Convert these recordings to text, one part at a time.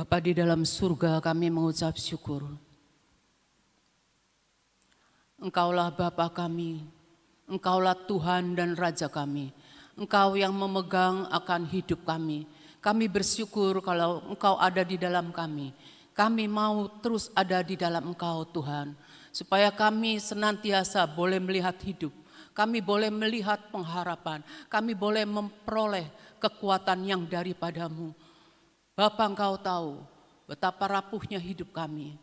Bapa di dalam surga, kami mengucap syukur. Engkaulah Bapa kami, Engkaulah Tuhan dan Raja kami. Engkau yang memegang akan hidup kami. Kami bersyukur kalau Engkau ada di dalam kami. Kami mau terus ada di dalam Engkau Tuhan. Supaya kami senantiasa boleh melihat hidup. Kami boleh melihat pengharapan. Kami boleh memperoleh kekuatan yang daripadamu. Bapa, Engkau tahu betapa rapuhnya hidup kami.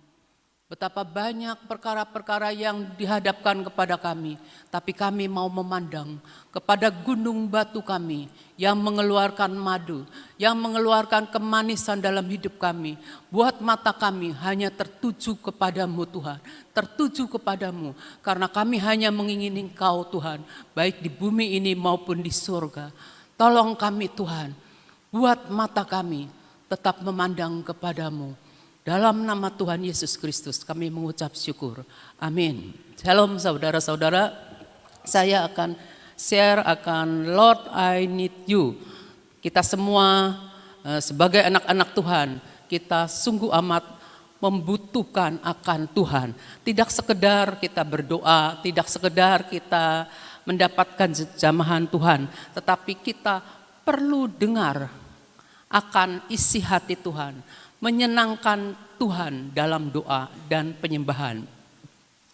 Betapa banyak perkara-perkara yang dihadapkan kepada kami. Tapi kami mau memandang kepada gunung batu kami yang mengeluarkan madu, yang mengeluarkan kemanisan dalam hidup kami. Buat mata kami hanya tertuju kepadamu Tuhan, tertuju kepadamu. Karena kami hanya mengingini Engkau Tuhan, baik di bumi ini maupun di surga. Tolong kami Tuhan, buat mata kami tetap memandang kepadamu. Dalam nama Tuhan Yesus Kristus kami mengucap syukur. Amin. Shalom saudara-saudara. Saya akan share akan Lord I Need You. Kita semua sebagai anak-anak Tuhan, kita sungguh amat membutuhkan akan Tuhan. Tidak sekedar kita berdoa, tidak sekedar kita mendapatkan jamahan Tuhan, tetapi kita perlu dengar akan isi hati Tuhan, menyenangkan Tuhan dalam doa dan penyembahan.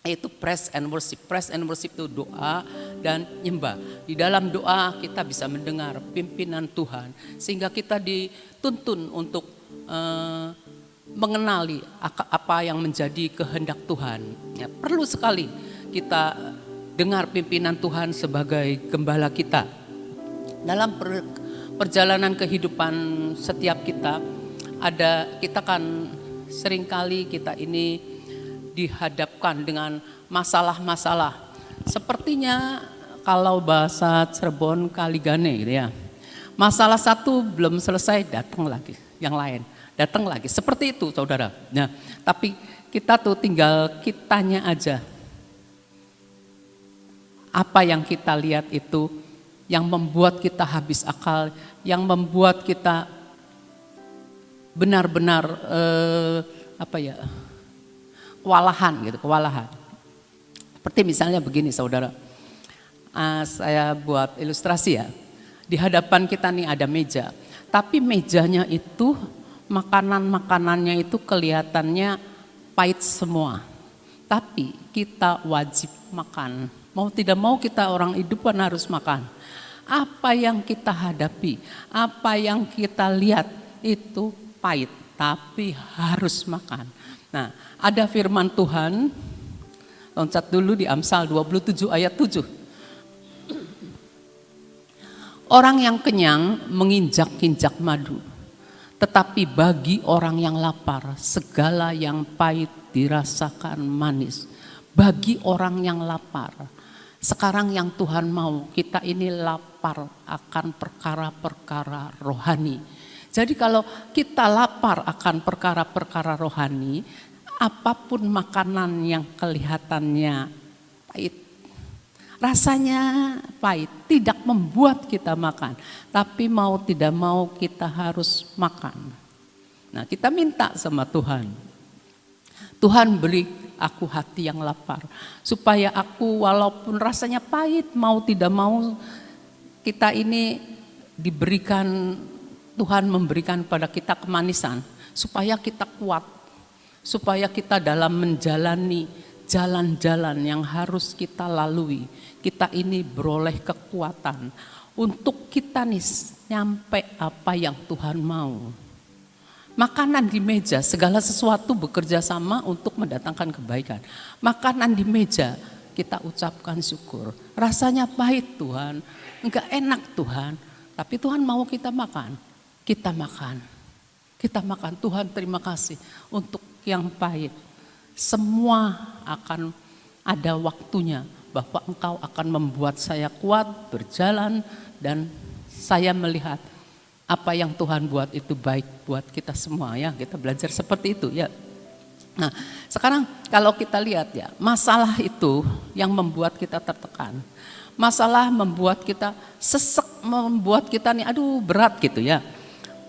Itu praise and worship. Praise and worship itu doa dan nyembah. Di dalam doa kita bisa mendengar pimpinan Tuhan, sehingga kita dituntun untuk mengenali apa yang menjadi kehendak Tuhan. Ya, perlu sekali kita dengar pimpinan Tuhan sebagai gembala kita. Dalam perjalanan kehidupan setiap kita kan seringkali kita ini dihadapkan dengan masalah-masalah. Sepertinya kalau bahasa Cirebon kaligane gitu ya. Masalah satu belum selesai, datang lagi yang lain, datang lagi. Seperti itu saudara. Nah, tapi kita tuh tinggal kitanya aja. Apa yang kita lihat itu yang membuat kita habis akal, yang membuat kita benar-benar kewalahan. Seperti misalnya begini saudara, saya buat ilustrasi ya. Di hadapan kita nih ada meja, tapi mejanya itu makanannya itu kelihatannya pahit semua. Tapi kita wajib makan, mau tidak mau kita orang hidup kan harus makan. Apa yang kita hadapi, apa yang kita lihat itu pahit, tapi harus makan. Nah, ada firman Tuhan, loncat dulu di Amsal 27 ayat 7. Orang yang kenyang menginjak-injak madu, tetapi bagi orang yang lapar, segala yang pahit dirasakan manis. Bagi orang yang lapar. Sekarang yang Tuhan mau, kita ini lapar akan perkara-perkara rohani. Jadi kalau kita lapar akan perkara-perkara rohani, apapun makanan yang kelihatannya pahit, rasanya pahit, tidak membuat kita makan. Tapi mau tidak mau kita harus makan. Nah, kita minta sama Tuhan. Tuhan beri aku hati yang lapar, supaya aku walaupun rasanya pahit, mau tidak mau kita ini diberikan, Tuhan memberikan pada kita kemanisan, supaya kita kuat, supaya kita dalam menjalani jalan-jalan yang harus kita lalui, kita ini beroleh kekuatan untuk kita nih nyampe apa yang Tuhan mau. Makanan di meja, segala sesuatu bekerja sama untuk mendatangkan kebaikan. Makanan di meja, kita ucapkan syukur. Rasanya pahit Tuhan, enggak enak Tuhan, tapi Tuhan mau kita makan. Kita makan. Kita makan. Tuhan terima kasih untuk yang pahit. Semua akan ada waktunya bahwa Engkau akan membuat saya kuat, berjalan, dan saya melihat apa yang Tuhan buat itu baik buat kita semua ya. Kita belajar seperti itu ya. Nah, sekarang kalau kita lihat ya, masalah itu yang membuat kita tertekan. Masalah membuat kita sesek, membuat kita nih aduh berat gitu ya.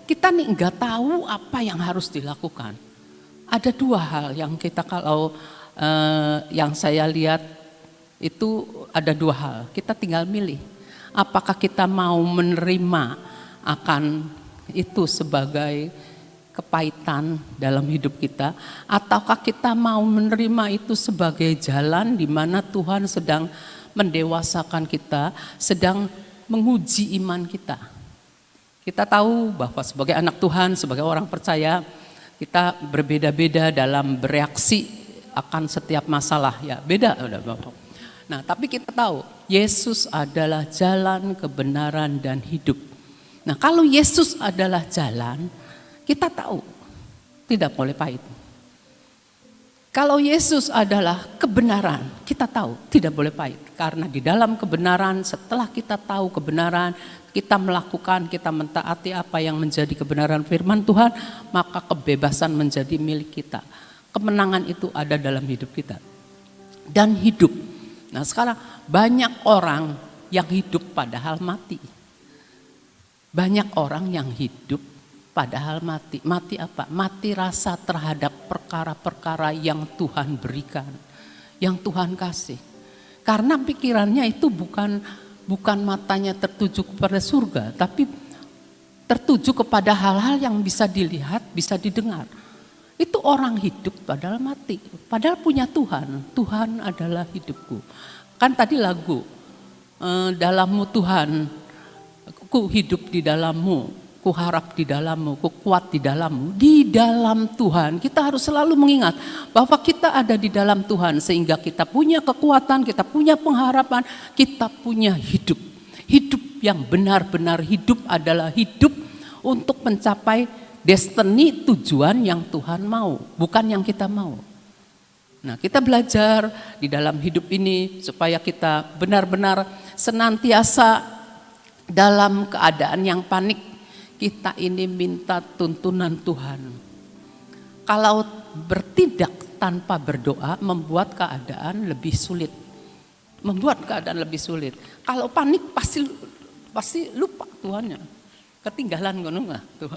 kita nih nggak tahu apa yang harus dilakukan. Ada dua hal yang kita kalau yang saya lihat itu ada dua hal. Kita tinggal milih. Apakah kita mau menerima akan itu sebagai kepahitan dalam hidup kita, ataukah kita mau menerima itu sebagai jalan di mana Tuhan sedang mendewasakan kita, sedang menguji iman kita. Kita tahu bahwa sebagai anak Tuhan, sebagai orang percaya, kita berbeda-beda dalam bereaksi akan setiap masalah, ya beda. Nah, tapi kita tahu Yesus adalah jalan, kebenaran, dan hidup. Nah, kalau Yesus adalah jalan, kita tahu tidak boleh pahit. Kalau Yesus adalah kebenaran, kita tahu tidak boleh pahit. Karena di dalam kebenaran, setelah kita tahu kebenaran, kita melakukan, kita mentaati apa yang menjadi kebenaran firman Tuhan, maka kebebasan menjadi milik kita. Kemenangan itu ada dalam hidup kita. Dan hidup. Nah, sekarang banyak orang yang hidup padahal mati. Banyak orang yang hidup padahal mati. Mati apa? Mati rasa terhadap perkara-perkara yang Tuhan berikan, yang Tuhan kasih. Karena pikirannya itu bukan matanya tertuju kepada surga, tapi tertuju kepada hal-hal yang bisa dilihat, bisa didengar. Itu orang hidup padahal mati, padahal punya Tuhan. Tuhan adalah hidupku. Kan tadi lagu, dalammu Tuhan, ku hidup di dalammu, ku harap di dalammu, ku kuat di dalammu. Di dalam Tuhan, kita harus selalu mengingat bahwa kita ada di dalam Tuhan. Sehingga kita punya kekuatan, kita punya pengharapan, kita punya hidup. Hidup yang benar-benar hidup adalah hidup untuk mencapai destiny, tujuan yang Tuhan mau, bukan yang kita mau. Nah, kita belajar di dalam hidup ini supaya kita benar-benar senantiasa dalam keadaan yang panik. Kita ini minta tuntunan Tuhan. Kalau bertindak tanpa berdoa membuat keadaan lebih sulit. Membuat keadaan lebih sulit. Kalau panik pasti lupa Tuhannya. Ketinggalan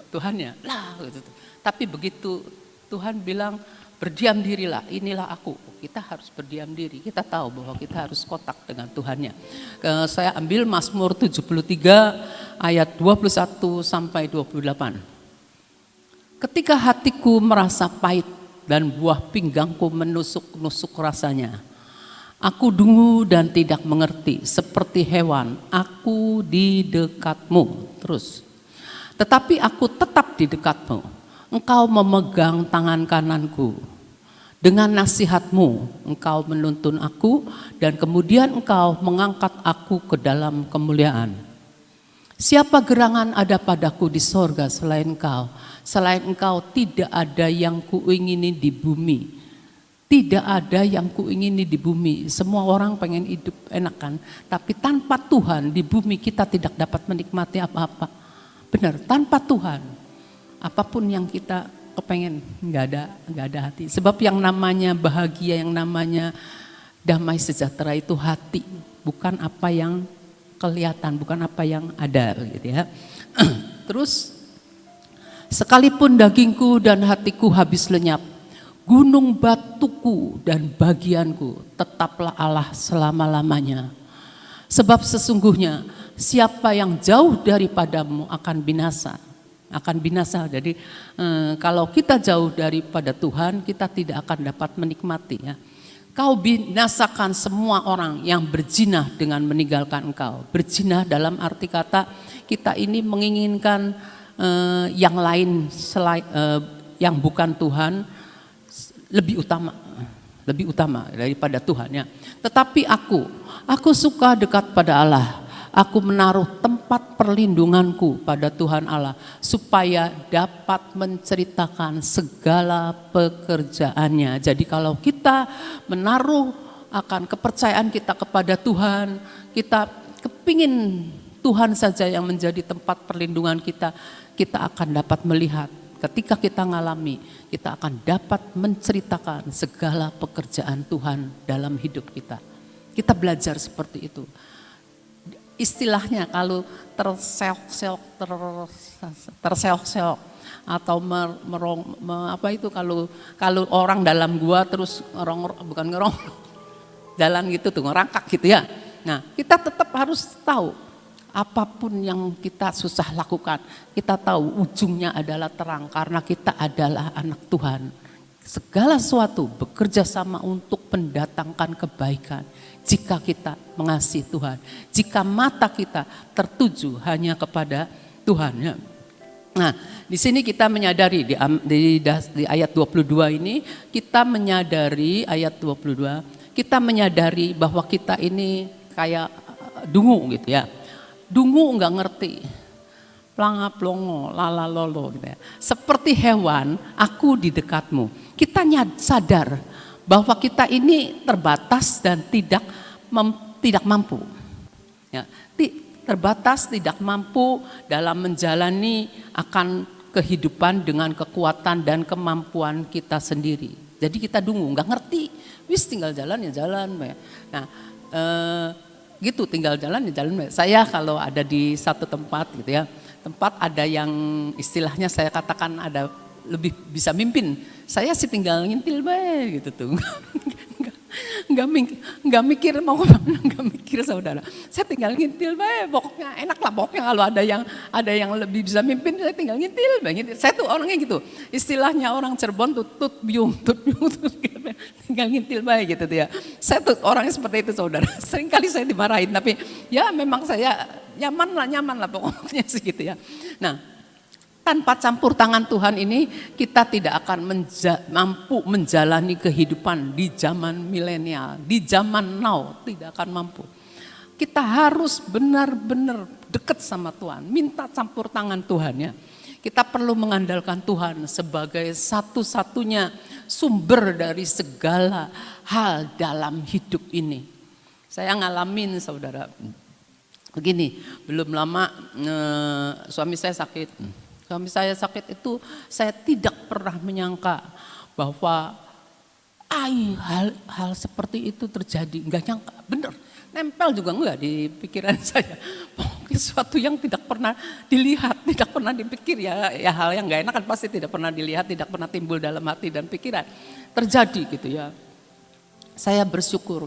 Tuhannya. Lah, gitu. Tapi begitu Tuhan bilang berdiam dirilah, inilah aku. Kita harus berdiam diri. Kita tahu bahwa kita harus kontak dengan Tuhannya. Saya ambil Mazmur 73 ayat 21 sampai 28. Ketika hatiku merasa pahit dan buah pinggangku menusuk-nusuk rasanya, aku dungu dan tidak mengerti, seperti hewan, aku di dekatmu. Terus, tetapi aku tetap di dekatmu, engkau memegang tangan kananku. Dengan nasihatmu, engkau menuntun aku, dan kemudian engkau mengangkat aku ke dalam kemuliaan. Siapa gerangan ada padaku di sorga selain engkau? Selain engkau tidak ada yang kuingini di bumi. Tidak ada yang kuingini di bumi. Semua orang pengen hidup enak kan? Tapi tanpa Tuhan di bumi kita tidak dapat menikmati apa-apa. Benar, tanpa Tuhan apapun yang kita kepengen nggak ada hati. Sebab yang namanya bahagia, yang namanya damai sejahtera itu hati, bukan apa yang kelihatan, bukan apa yang ada, gitu ya. Terus, sekalipun dagingku dan hatiku habis lenyap, gunung batuku dan bagianku tetaplah Allah selama-lamanya. Sebab sesungguhnya siapa yang jauh daripadamu akan binasa. Akan binasa. Jadi kalau kita jauh daripada Tuhan, kita tidak akan dapat menikmati, ya. Kau binasakan semua orang yang berzinah dengan meninggalkan engkau. Berzinah dalam arti kata kita ini menginginkan yang lain yang bukan Tuhan lebih utama daripada Tuhan, ya. Tetapi aku suka dekat pada Allah. Aku menaruh tempat perlindunganku pada Tuhan Allah supaya dapat menceritakan segala pekerjaannya. Jadi kalau kita menaruh akan kepercayaan kita kepada Tuhan, kita kepingin Tuhan saja yang menjadi tempat perlindungan kita, kita akan dapat melihat. Ketika kita ngalami, kita akan dapat menceritakan segala pekerjaan Tuhan dalam hidup kita. Kita belajar seperti itu. istilahnya kalau terseok-seok, terseok-seok atau apa itu kalau orang dalam gua terus bukan ngerong jalan gitu tuh, ngerangkak gitu ya. Nah, kita tetap harus tahu apapun yang kita susah lakukan, kita tahu ujungnya adalah terang karena kita adalah anak Tuhan. Segala sesuatu bekerja sama untuk mendatangkan kebaikan jika kita mengasihi Tuhan, jika mata kita tertuju hanya kepada Tuhan. Ya. Nah, di sini kita menyadari di ayat 22 ini kita menyadari ayat 22, kita menyadari bahwa kita ini kayak dungu gitu ya. Dungu nggak ngerti, planga plongo, lala lolo gitu ya. Seperti hewan, aku di dekatmu. Kita sadar bahwa kita ini terbatas dan tidak mampu. Ya, terbatas, tidak mampu dalam menjalani akan kehidupan dengan kekuatan dan kemampuan kita sendiri. Jadi kita dungu, nggak ngerti, wis tinggal jalan ya jalan. Nah, gitu tinggal jalan ya jalan. Saya kalau ada di satu tempat gitu ya, tempat ada yang istilahnya saya katakan ada lebih bisa mimpin, saya sih tinggal ngintil bae gitu tuh. Nggak mikir mau kemana, nggak mikir saudara. Saya tinggal ngintil bae, pokoknya enak lah, pokoknya kalau ada yang lebih bisa mimpin, saya tinggal ngintil bae. Saya tuh orangnya gitu, istilahnya orang Cirebon tuh tut biung, tinggal ngintil bae gitu tuh ya. Saya tuh orangnya seperti itu saudara. Sering kali saya dimarahin, tapi ya memang saya nyaman lah pokoknya segitu ya. Nah, tanpa campur tangan Tuhan ini kita tidak akan mampu menjalani kehidupan di zaman milenial, di zaman now tidak akan mampu. Kita harus benar-benar dekat sama Tuhan, minta campur tangan Tuhan ya. Kita perlu mengandalkan Tuhan sebagai satu-satunya sumber dari segala hal dalam hidup ini. Saya ngalamin saudara, begini, belum lama suami saya sakit. Suami saya sakit itu saya tidak pernah menyangka bahwa hal seperti itu terjadi. Enggak nyangka, bener. Nempel juga enggak di pikiran saya. Pokoknya sesuatu yang tidak pernah dilihat, tidak pernah dipikir ya hal yang enggak enak kan pasti tidak pernah dilihat, tidak pernah timbul dalam hati dan pikiran. Terjadi gitu ya. Saya bersyukur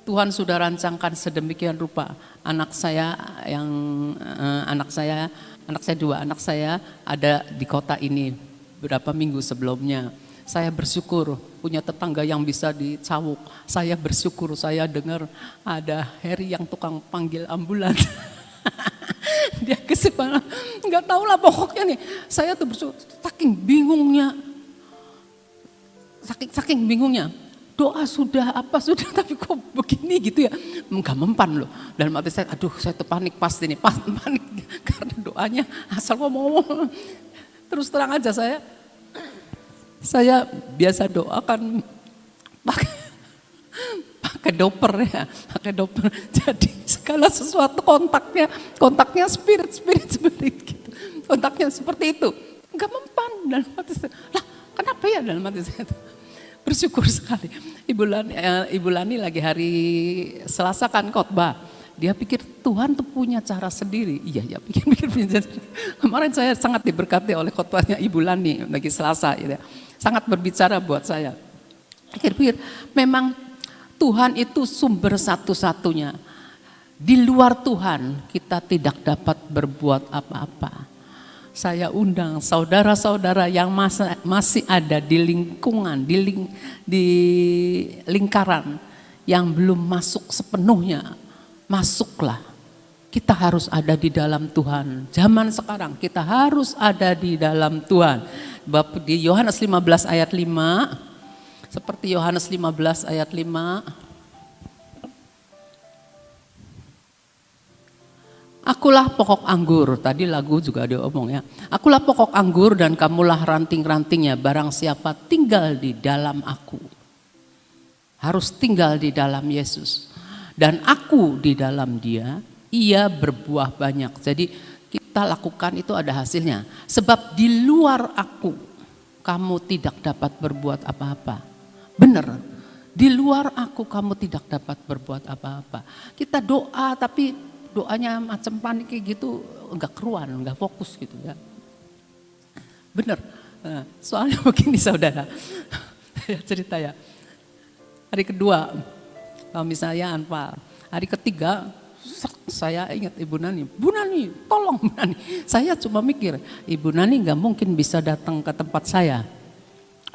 Tuhan sudah rancangkan sedemikian rupa. Anak saya dua anak saya ada di kota ini beberapa minggu sebelumnya. Saya bersyukur punya tetangga yang bisa dicawuk. Saya bersyukur saya dengar ada Heri yang tukang panggil ambulans. Dia kesipanan, nggak tahu lah pokoknya nih. Saya tuh bersyukur, saking bingungnya. Doa sudah tapi kok begini gitu ya, enggak mempan loh. Dalam hati saya, aduh saya tuh panik pasti nih, panik karena doanya asal ngomong. Terus terang aja saya biasa doakan pakai doper ya, Jadi segala sesuatu kontaknya spirit gitu. Kontaknya seperti itu, enggak mempan dalam hati saya. Lah kenapa ya dalam hati saya itu? Bersyukur sekali. Ibu Lani lagi hari Selasa kan khotbah. Dia pikir Tuhan tuh punya cara sendiri. Iya pikir punya cara sendiri. Kemarin saya sangat diberkati oleh khotbahnya Ibu Lani lagi Selasa. Gitu. Sangat berbicara buat saya. Pikir memang Tuhan itu sumber satu-satunya. Di luar Tuhan kita tidak dapat berbuat apa-apa. Saya undang saudara-saudara yang masih ada di lingkungan, di lingkaran yang belum masuk sepenuhnya, masuklah. Kita harus ada di dalam Tuhan. Zaman sekarang kita harus ada di dalam Tuhan. Di Yohanes 15 ayat 5, seperti Yohanes 15 ayat 5. Akulah pokok anggur, tadi lagu juga dia omong ya. Akulah pokok anggur dan kamulah ranting-rantingnya, barang siapa tinggal di dalam aku. Harus tinggal di dalam Yesus. Dan aku di dalam dia, ia berbuah banyak. Jadi kita lakukan itu ada hasilnya. Sebab di luar aku, kamu tidak dapat berbuat apa-apa. Benar, di luar aku kamu tidak dapat berbuat apa-apa. Kita doa tapi doanya macam panik kayak gitu, enggak keruan, enggak fokus gitu ya. Bener, soalnya begini saudara, cerita ya. Hari kedua, kalau misalnya Anpal, hari ketiga, saya ingat Ibu Nani, Bu Nani tolong Bu Nani. Saya cuma mikir, Ibu Nani gak mungkin bisa datang ke tempat saya.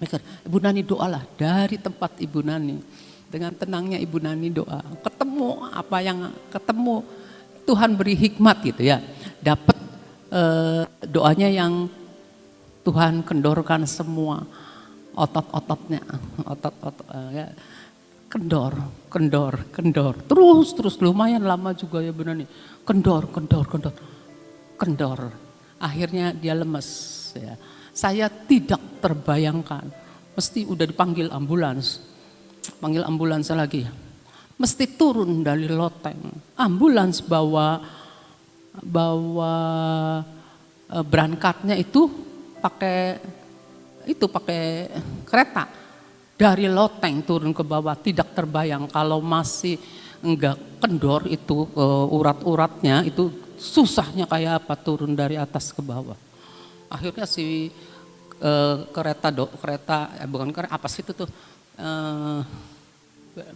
Mikir, Ibu Nani doalah dari tempat Ibu Nani. Dengan tenangnya Ibu Nani doa, ketemu apa yang ketemu, Tuhan beri hikmat gitu ya. Dapat doanya yang Tuhan kendorkan semua otot-ototnya, ya. Kendor. Terus lumayan lama juga ya benar nih. Kendor. Akhirnya dia lemes ya. Saya tidak terbayangkan, mesti udah dipanggil ambulans. Panggil ambulans lagi. Mesti turun dari loteng. Ambulans bawa berangkatnya itu pakai kereta. Dari loteng turun ke bawah, tidak terbayang kalau masih enggak kendor itu urat-uratnya itu susahnya kayak apa turun dari atas ke bawah. Akhirnya si apa sih itu tuh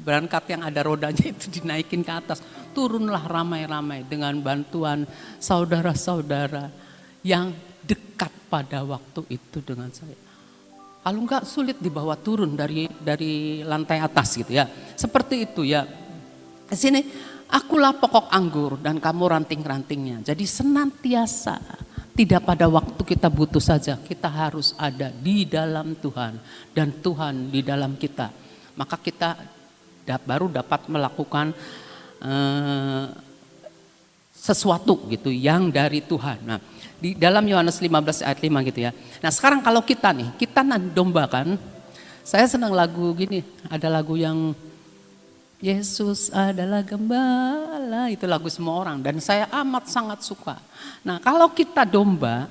berangkat yang ada rodanya itu dinaikin ke atas. Turunlah ramai-ramai dengan bantuan saudara-saudara yang dekat pada waktu itu dengan saya. Kalau enggak sulit dibawa turun dari lantai atas gitu ya. Seperti itu ya. Di sini, akulah pokok anggur dan kamu ranting-rantingnya. Jadi senantiasa, tidak pada waktu kita butuh saja, kita harus ada di dalam Tuhan dan Tuhan di dalam kita. Maka kita baru dapat melakukan sesuatu gitu yang dari Tuhan. Nah, di dalam Yohanes 15 ayat 5 gitu ya. Nah sekarang kalau kita dombakan, saya senang lagu gini, ada lagu yang Yesus adalah gembala, itu lagu semua orang dan saya amat sangat suka. Nah kalau kita domba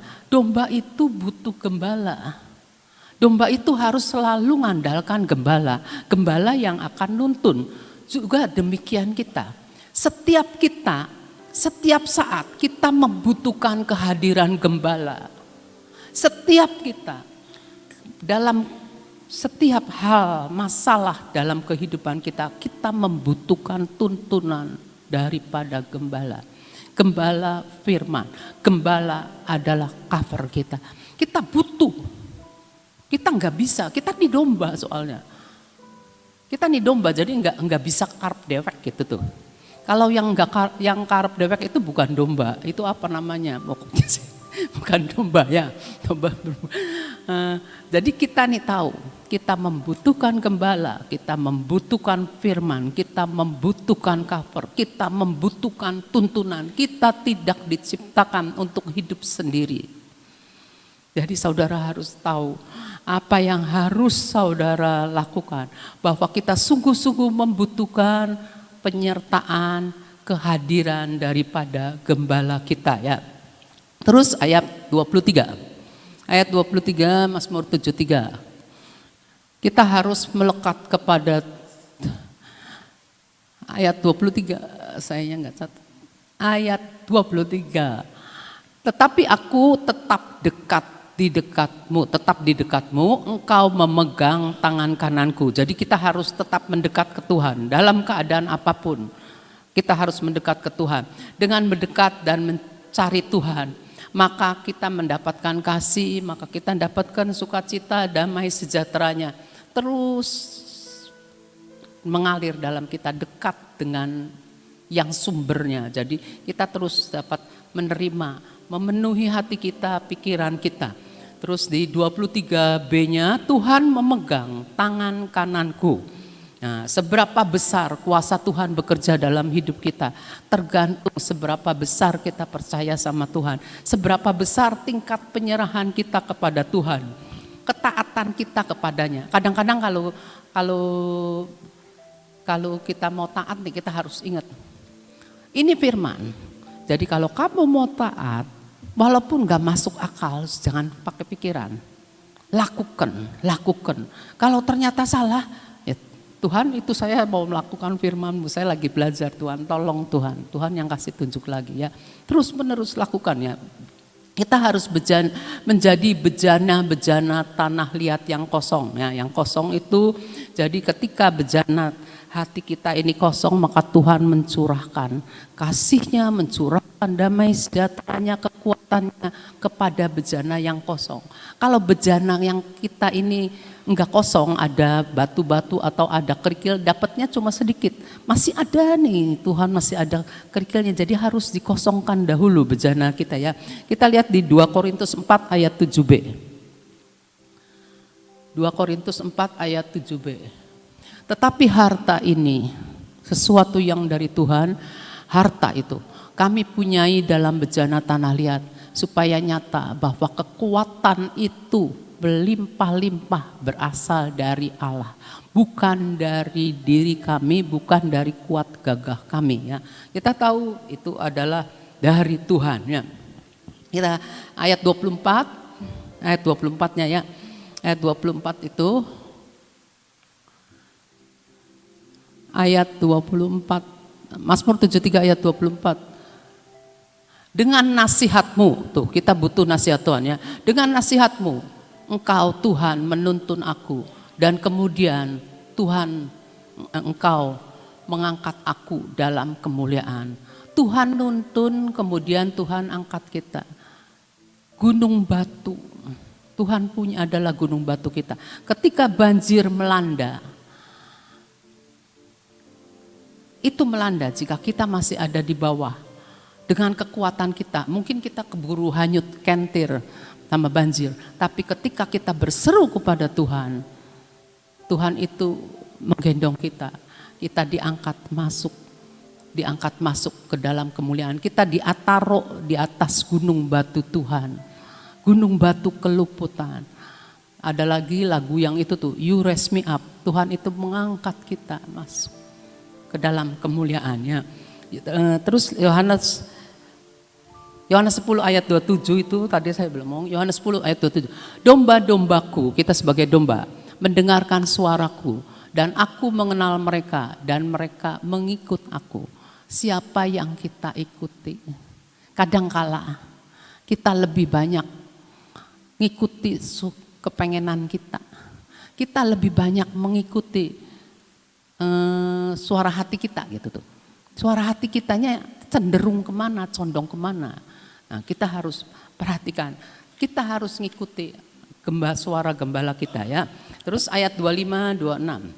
itu butuh gembala. Domba itu harus selalu mengandalkan gembala yang akan nuntun. Juga demikian kita. Setiap saat kita membutuhkan kehadiran gembala. Setiap kita dalam setiap hal masalah dalam kehidupan kita membutuhkan tuntunan daripada gembala. Gembala firman, gembala adalah cover kita. Kita butuh, kita nggak bisa, kita nih domba soalnya. Kita nih domba jadi nggak bisa karp dewek gitu tuh. Kalau yang karep dewek itu bukan domba, itu apa namanya? Bukan domba ya. Jadi kita nih tahu, kita membutuhkan gembala, kita membutuhkan firman, kita membutuhkan cover, kita membutuhkan tuntunan. Kita tidak diciptakan untuk hidup sendiri. Jadi saudara harus tahu apa yang harus saudara lakukan. Bahwa kita sungguh-sungguh membutuhkan penyertaan, kehadiran daripada gembala kita ya. Terus ayat 23. Ayat 23 Mazmur 73. Kita harus melekat kepada ayat 23, saya enggak catat. Ayat 23. Tetapi aku tetap di dekatmu, engkau memegang tangan kananku. Jadi kita harus tetap mendekat ke Tuhan dalam keadaan apapun. Kita harus mendekat ke Tuhan. Dengan mendekat dan mencari Tuhan, maka kita mendapatkan kasih, maka kita mendapatkan sukacita, damai sejahteranya. Terus mengalir dalam kita, dekat dengan yang sumbernya. Jadi kita terus dapat menerima, memenuhi hati kita, pikiran kita. Terus di 23b-nya, Tuhan memegang tangan kananku. Nah, seberapa besar kuasa Tuhan bekerja dalam hidup kita tergantung seberapa besar kita percaya sama Tuhan, seberapa besar tingkat penyerahan kita kepada Tuhan, ketaatan kita kepadanya. Kadang-kadang kalau kita mau taat nih, kita harus ingat ini firman. Jadi kalau kamu mau taat, walaupun gak masuk akal, jangan pakai pikiran, lakukan. Kalau ternyata salah, ya Tuhan itu saya mau melakukan firman-Mu, saya lagi belajar Tuhan, tolong Tuhan, Tuhan yang kasih tunjuk lagi ya. Terus menerus lakukan ya. Kita harus menjadi bejana-bejana tanah liat yang kosong ya. Yang kosong itu jadi ketika bejana hati kita ini kosong, maka Tuhan mencurahkan kasih-Nya, mencurahkan damai sejahteranya, kekuatannya kepada bejana yang kosong. Kalau bejana yang kita ini enggak kosong, ada batu-batu atau ada kerikil, dapatnya cuma sedikit. Masih ada nih, Tuhan masih ada kerikilnya, jadi harus dikosongkan dahulu bejana kita ya. Kita lihat di 2 Korintus 4 ayat 7b. 2 Korintus 4 ayat 7b. Tetapi harta ini, sesuatu yang dari Tuhan, harta itu kami punyai dalam bejana tanah liat, supaya nyata bahwa kekuatan itu berlimpah-limpah berasal dari Allah, bukan dari diri kami, bukan dari kuat gagah kami ya. Kita tahu itu adalah dari Tuhan ya. Kita ayat 24, ayat 24-nya ya. Ayat 24 itu ayat 24, Mazmur 73 ayat 24. Dengan nasihat-Mu, tuh kita butuh nasihat Tuhan ya. Dengan nasihat-Mu, Engkau Tuhan menuntun aku, dan kemudian Tuhan Engkau mengangkat aku dalam kemuliaan. Tuhan nuntun, kemudian Tuhan angkat kita. Gunung batu, Tuhan punya adalah gunung batu kita. Ketika banjir melanda, itu melanda jika kita masih ada di bawah. Dengan kekuatan kita, mungkin kita keburu hanyut kentir sama banjir. Tapi ketika kita berseru kepada Tuhan, Tuhan itu menggendong kita. Kita diangkat masuk ke dalam kemuliaan. Kita taruh di atas gunung batu Tuhan. Gunung batu keluputan. Ada lagi lagu yang itu tuh, You Raise Me Up. Tuhan itu mengangkat kita masuk ke dalam kemuliaannya. Terus Yohanes 10 ayat 27 itu tadi saya belum ngomong. Yohanes 10 ayat 27. Domba-dombaku, kita sebagai domba, mendengarkan suaraku, dan aku mengenal mereka, dan mereka mengikut aku. Siapa yang kita ikuti? Kadangkala kita lebih banyak ngikuti kepengenan kita. Kita lebih banyak mengikuti suara hati kita gitu tuh. Suara hati kitanya cenderung kemana, condong kemana. Nah, kita harus perhatikan. Kita harus ngikuti suara gembala kita ya. Terus ayat 25, 26.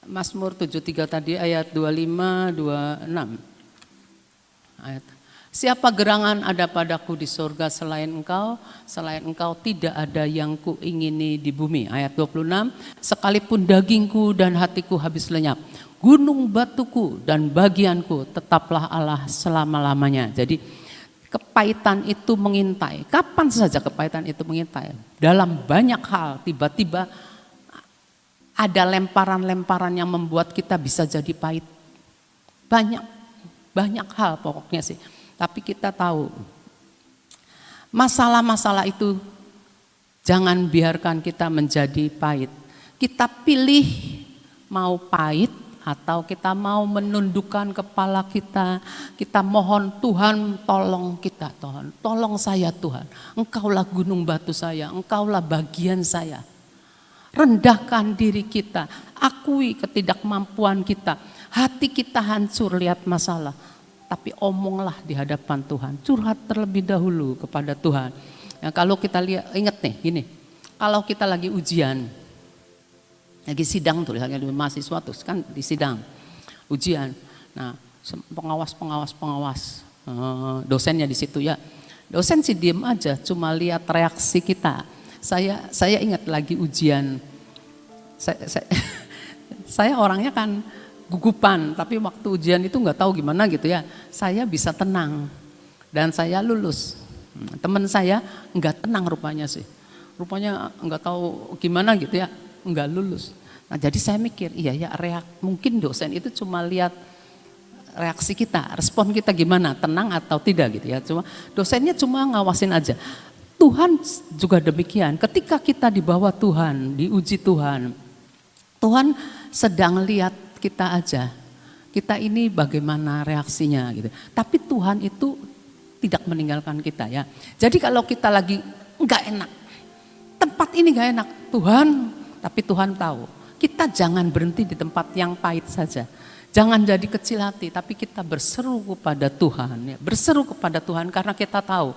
Mazmur 73 tadi ayat 25, 26. Ayat. Siapa gerangan ada padaku di surga selain engkau tidak ada yang kuingini di bumi. Ayat 26, sekalipun dagingku dan hatiku habis lenyap, gunung batuku dan bagianku tetaplah Allah selama-lamanya. Jadi kepahitan itu mengintai, kapan saja kepahitan itu mengintai. Dalam banyak hal tiba-tiba ada lemparan-lemparan yang membuat kita bisa jadi pahit. Banyak hal pokoknya sih. Tapi kita tahu masalah-masalah itu jangan biarkan kita menjadi pahit. Kita pilih mau pahit atau kita mau menundukkan kepala kita. Kita mohon Tuhan tolong kita, Tuhan. Tolong saya Tuhan. Engkaulah gunung batu saya, Engkaulah bagian saya. Rendahkan diri kita, akui ketidakmampuan kita. Hati kita hancur lihat masalah. Tapi omonglah di hadapan Tuhan, curhat terlebih dahulu kepada Tuhan. Ya, kalau kita lihat, ingat nih gini, kalau kita lagi ujian, lagi sidang tuh, misalnya mahasiswa tuh kan di sidang, ujian. Nah pengawas, dosennya di situ ya, dosen sih diem aja, cuma lihat reaksi kita. Saya ingat lagi ujian, saya orangnya kan gugupan, tapi waktu ujian itu nggak tahu gimana gitu ya. Saya bisa tenang dan saya lulus. Teman saya nggak tenang rupanya rupanya nggak tahu gimana gitu ya, nggak lulus. Nah jadi saya mikir, iya ya mungkin dosen itu cuma lihat reaksi kita, respon kita gimana, tenang atau tidak gitu ya. Dosennya cuma ngawasin aja. Tuhan juga demikian. Ketika kita di bawah Tuhan, diuji Tuhan, Tuhan sedang lihat kita aja. Kita ini bagaimana reaksinya gitu. Tapi Tuhan itu tidak meninggalkan kita ya. Jadi kalau kita lagi enggak enak, tempat ini enggak enak, Tuhan, tapi Tuhan tahu. Kita jangan berhenti di tempat yang pahit saja. Jangan jadi kecil hati, tapi kita berseru kepada Tuhan ya. Berseru kepada Tuhan karena kita tahu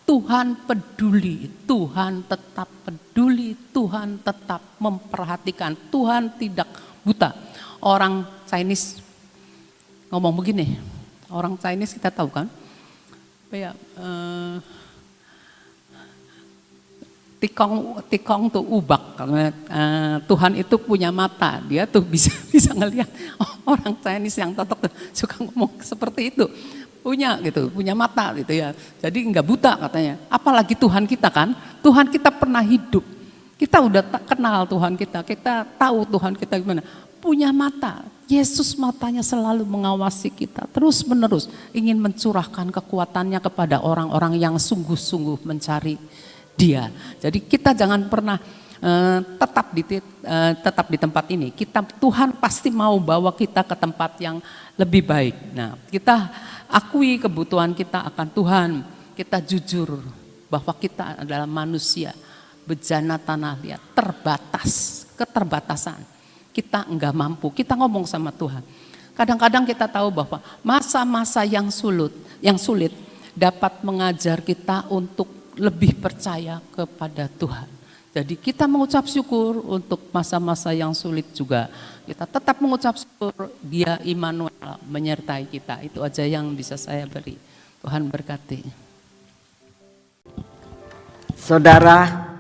Tuhan peduli, Tuhan tetap peduli, Tuhan tetap memperhatikan, Tuhan tidak buta. Orang Chinese ngomong begini, orang Chinese kita tahu kan, tikong tuh ubak, Tuhan itu punya mata, dia tuh bisa ngelihat. Orang Chinese yang totok suka ngomong seperti itu. Punya mata gitu ya. Jadi enggak buta katanya. Apalagi Tuhan kita kan, Tuhan kita pernah hidup. Kita udah kenal Tuhan kita tahu Tuhan kita gimana. Punya mata. Yesus matanya selalu mengawasi kita terus menerus, ingin mencurahkan kekuatannya kepada orang-orang yang sungguh-sungguh mencari Dia. Jadi kita jangan pernah tetap di tempat ini. Tuhan pasti mau bawa kita ke tempat yang lebih baik. Nah, kita akui kebutuhan kita akan Tuhan. Kita jujur bahwa kita adalah manusia bejana tanah liat, keterbatasan. Kita enggak mampu. Kita ngomong sama Tuhan. Kadang-kadang kita tahu bahwa masa-masa yang sulit dapat mengajar kita untuk lebih percaya kepada Tuhan. Jadi kita mengucap syukur untuk masa-masa yang sulit juga. Kita tetap mengucap syukur, Dia Immanuel menyertai kita. Itu aja yang bisa saya beri. Tuhan berkati. Saudara,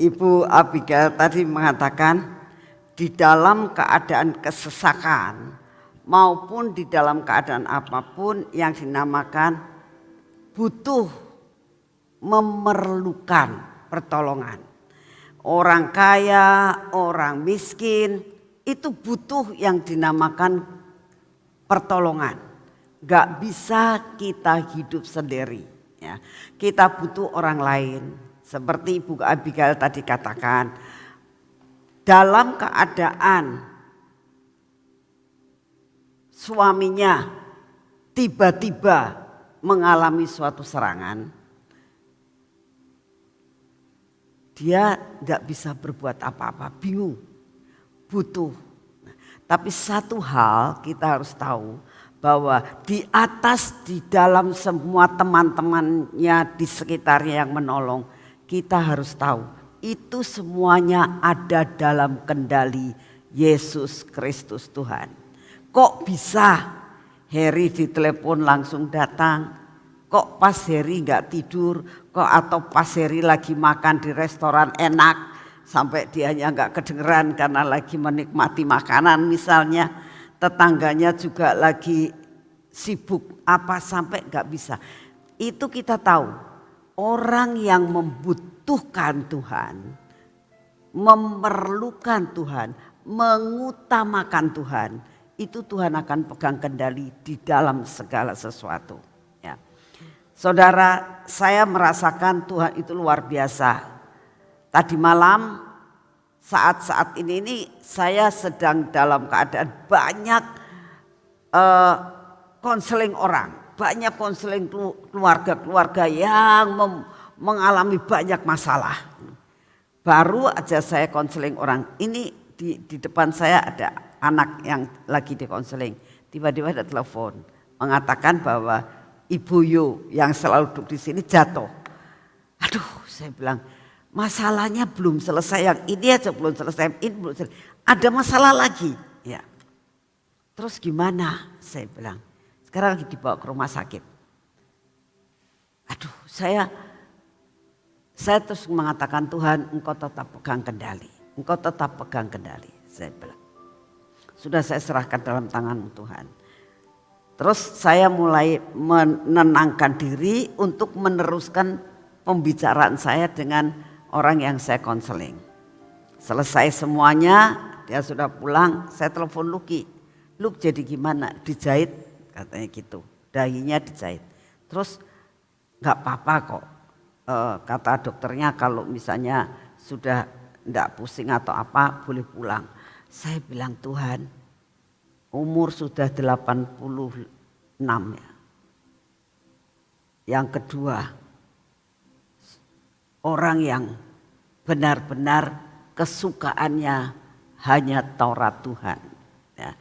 Ibu Abigail tadi mengatakan di dalam keadaan kesesakan maupun di dalam keadaan apapun yang dinamakan butuh memerlukan pertolongan. Orang kaya, orang miskin itu butuh yang dinamakan pertolongan. Gak bisa kita hidup sendiri ya. Kita butuh orang lain. Seperti Ibu Abigail tadi katakan, dalam keadaan suaminya tiba-tiba mengalami suatu serangan, dia tidak bisa berbuat apa-apa, bingung, butuh. Tapi satu hal kita harus tahu, bahwa di atas, di dalam semua teman-temannya di sekitarnya yang menolong, kita harus tahu itu semuanya ada dalam kendali Yesus Kristus Tuhan. Kok bisa Heri ditelepon langsung datang? Kok pas Heri nggak tidur? Kok atau pas Heri lagi makan di restoran enak sampai dianya nggak kedengeran karena lagi menikmati makanan misalnya, tetangganya juga lagi sibuk apa sampai nggak bisa. Itu kita tahu. Orang yang membutuhkan Tuhan, memerlukan Tuhan, mengutamakan Tuhan, itu Tuhan akan pegang kendali di dalam segala sesuatu. Ya. Saudara, saya merasakan Tuhan itu luar biasa. Tadi malam, saat-saat ini saya sedang dalam keadaan banyak konseling orang. Banyak konseling keluarga-keluarga yang mengalami banyak masalah. Baru aja saya konseling orang. Ini di depan saya ada anak yang lagi dikonseling. Tiba-tiba ada telepon mengatakan bahwa Ibu Yu yang selalu duduk di sini jatuh. Aduh, saya bilang masalahnya belum selesai, yang ini aja belum selesai, ini belum selesai. Ada masalah lagi. Ya. Terus gimana? Saya bilang. Sekarang lagi dibawa ke rumah sakit. Aduh, saya terus mengatakan, Tuhan, Engkau tetap pegang kendali. Engkau tetap pegang kendali. Saya bilang, sudah saya serahkan dalam tangan-Mu Tuhan. Terus saya mulai menenangkan diri untuk meneruskan pembicaraan saya dengan orang yang saya konseling. Selesai semuanya, dia sudah pulang, saya telepon Luki. Luk, jadi gimana? Dijahit? Katanya gitu, dahinya dijahit. Terus gak apa-apa kok, kata dokternya kalau misalnya sudah tidak pusing atau apa boleh pulang. Saya bilang Tuhan, umur sudah 86 ya. Yang kedua, orang yang benar-benar kesukaannya hanya Taurat Tuhan. Ya.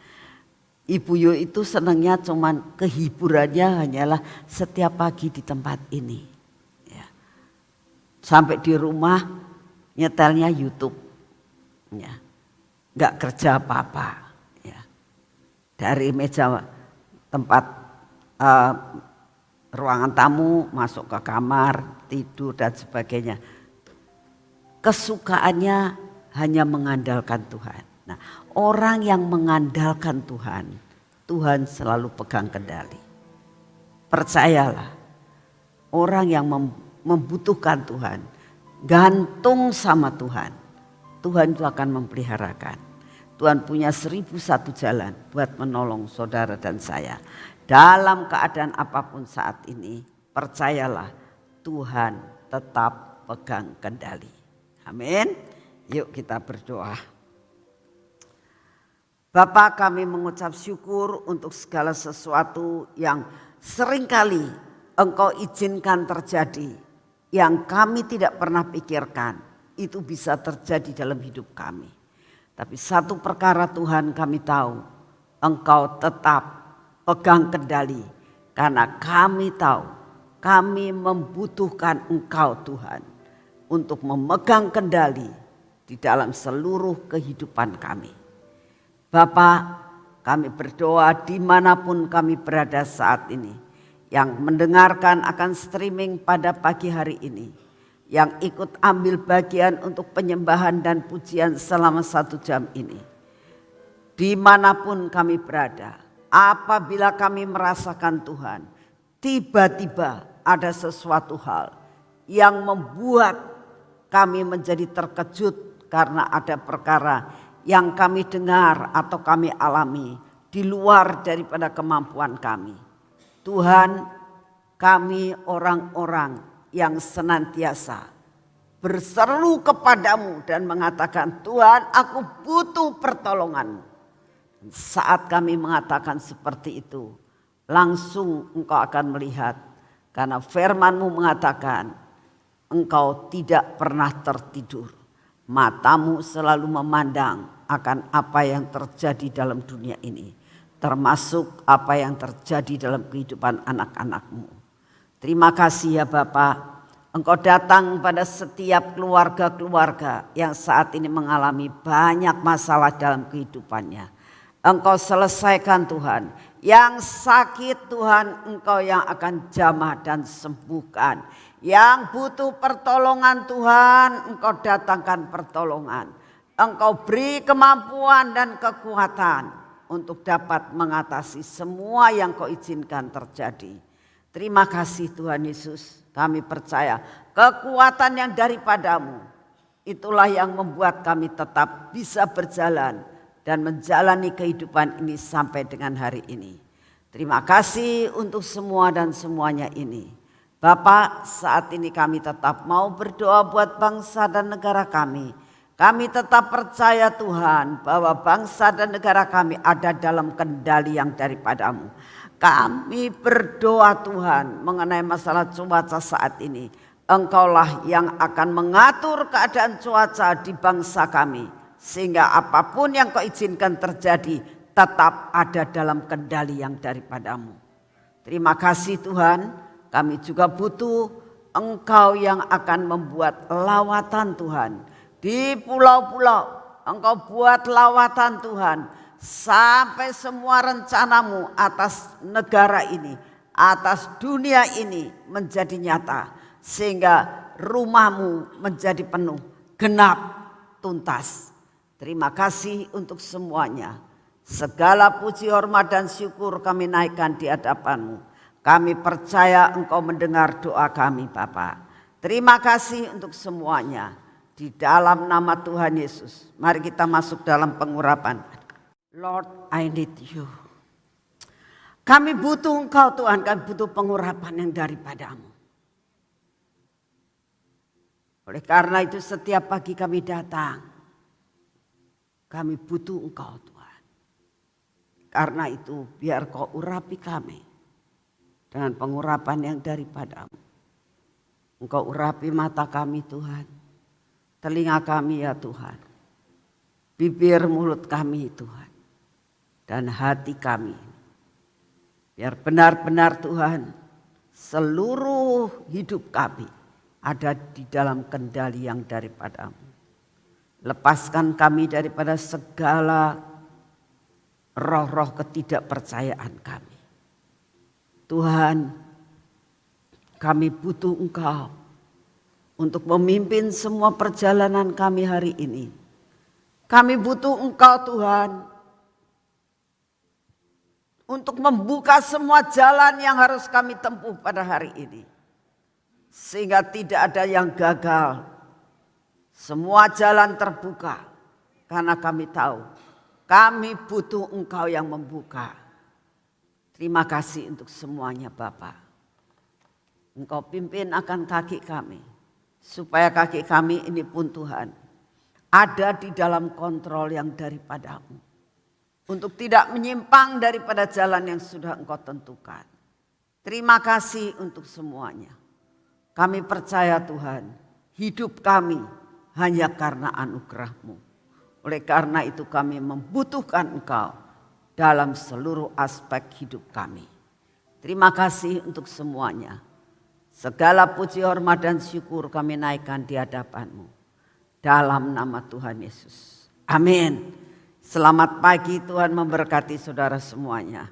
Ibu Yo itu senangnya cuman kehiburannya hanyalah setiap pagi di tempat ini. Ya. Sampai di rumah nyetelnya YouTube. Ya. Gak kerja apa-apa. Ya. Dari meja tempat ruangan tamu masuk ke kamar, tidur dan sebagainya. Kesukaannya hanya mengandalkan Tuhan. Nah, orang yang mengandalkan Tuhan, Tuhan selalu pegang kendali. Percayalah, orang yang membutuhkan Tuhan, gantung sama Tuhan, Tuhan itu akan memeliharakan. Tuhan punya 1001 jalan buat menolong saudara dan saya. Dalam keadaan apapun saat ini, percayalah Tuhan tetap pegang kendali. Amin. Yuk kita berdoa. Bapa, kami mengucap syukur untuk segala sesuatu yang seringkali Engkau izinkan terjadi. Yang kami tidak pernah pikirkan itu bisa terjadi dalam hidup kami. Tapi satu perkara Tuhan kami tahu, Engkau tetap pegang kendali. Karena kami tahu kami membutuhkan Engkau Tuhan untuk memegang kendali di dalam seluruh kehidupan kami. Bapak, kami berdoa dimanapun kami berada saat ini. Yang mendengarkan akan streaming pada pagi hari ini. Yang ikut ambil bagian untuk penyembahan dan pujian selama 1 jam ini. Dimanapun kami berada, apabila kami merasakan Tuhan, tiba-tiba ada sesuatu hal yang membuat kami menjadi terkejut karena ada perkara yang kami dengar atau kami alami di luar daripada kemampuan kami. Tuhan, kami orang-orang yang senantiasa berseru kepadamu dan mengatakan, Tuhan, aku butuh pertolonganmu. Saat kami mengatakan seperti itu, langsung Engkau akan melihat. Karena firman-Mu mengatakan, Engkau tidak pernah tertidur. Matamu selalu memandang akan apa yang terjadi dalam dunia ini. Termasuk apa yang terjadi dalam kehidupan anak-anak-Mu. Terima kasih ya Bapak. Engkau datang pada setiap keluarga-keluarga yang saat ini mengalami banyak masalah dalam kehidupannya. Engkau selesaikan Tuhan. Yang sakit Tuhan, Engkau yang akan jamah dan sembuhkan. Yang butuh pertolongan Tuhan, Engkau datangkan pertolongan. Engkau beri kemampuan dan kekuatan untuk dapat mengatasi semua yang Kau izinkan terjadi. Terima kasih Tuhan Yesus, kami percaya kekuatan yang daripadamu. Itulah yang membuat kami tetap bisa berjalan dan menjalani kehidupan ini sampai dengan hari ini. Terima kasih untuk semua dan semuanya ini. Bapak, saat ini kami tetap mau berdoa buat bangsa dan negara kami. Kami tetap percaya Tuhan bahwa bangsa dan negara kami ada dalam kendali yang daripadamu. Kami berdoa Tuhan mengenai masalah cuaca saat ini. Engkaulah yang akan mengatur keadaan cuaca di bangsa kami. Sehingga apapun yang Kau izinkan terjadi tetap ada dalam kendali yang daripadamu. Terima kasih Tuhan. Kami juga butuh Engkau yang akan membuat lawatan Tuhan. Di pulau-pulau Engkau buat lawatan Tuhan. Sampai semua rencanamu atas negara ini, atas dunia ini menjadi nyata. Sehingga rumahmu menjadi penuh, genap, tuntas. Terima kasih untuk semuanya. Segala puji, hormat dan syukur kami naikkan di hadapan-Mu. Kami percaya Engkau mendengar doa kami Bapa. Terima kasih untuk semuanya. Di dalam nama Tuhan Yesus. Mari kita masuk dalam pengurapan. Lord, I need you. Kami butuh Engkau Tuhan. Kami butuh pengurapan yang daripadamu. Oleh karena itu setiap pagi kami datang, kami butuh Engkau Tuhan. Karena itu biar Kau urapi kami dengan pengurapan yang daripada-Mu. Engkau urapi mata kami Tuhan, telinga kami ya Tuhan, bibir mulut kami Tuhan, dan hati kami. Biar benar-benar Tuhan seluruh hidup kami ada di dalam kendali yang daripada-Mu. Lepaskan kami daripada segala roh-roh ketidakpercayaan kami. Tuhan, kami butuh Engkau untuk memimpin semua perjalanan kami hari ini. Kami butuh Engkau Tuhan untuk membuka semua jalan yang harus kami tempuh pada hari ini. Sehingga tidak ada yang gagal. Semua jalan terbuka. Karena kami tahu kami butuh Engkau yang membuka. Terima kasih untuk semuanya Bapa. Engkau pimpin akan kaki kami. Supaya kaki kami ini pun Tuhan ada di dalam kontrol yang daripada-Mu. Untuk tidak menyimpang daripada jalan yang sudah Engkau tentukan. Terima kasih untuk semuanya. Kami percaya Tuhan, hidup kami hanya karena anugerah-Mu. Oleh karena itu kami membutuhkan Engkau dalam seluruh aspek hidup kami. Terima kasih untuk semuanya. Segala puji, hormat dan syukur kami naikkan di hadapan-Mu. Dalam nama Tuhan Yesus. Amin. Selamat pagi, Tuhan memberkati saudara semuanya.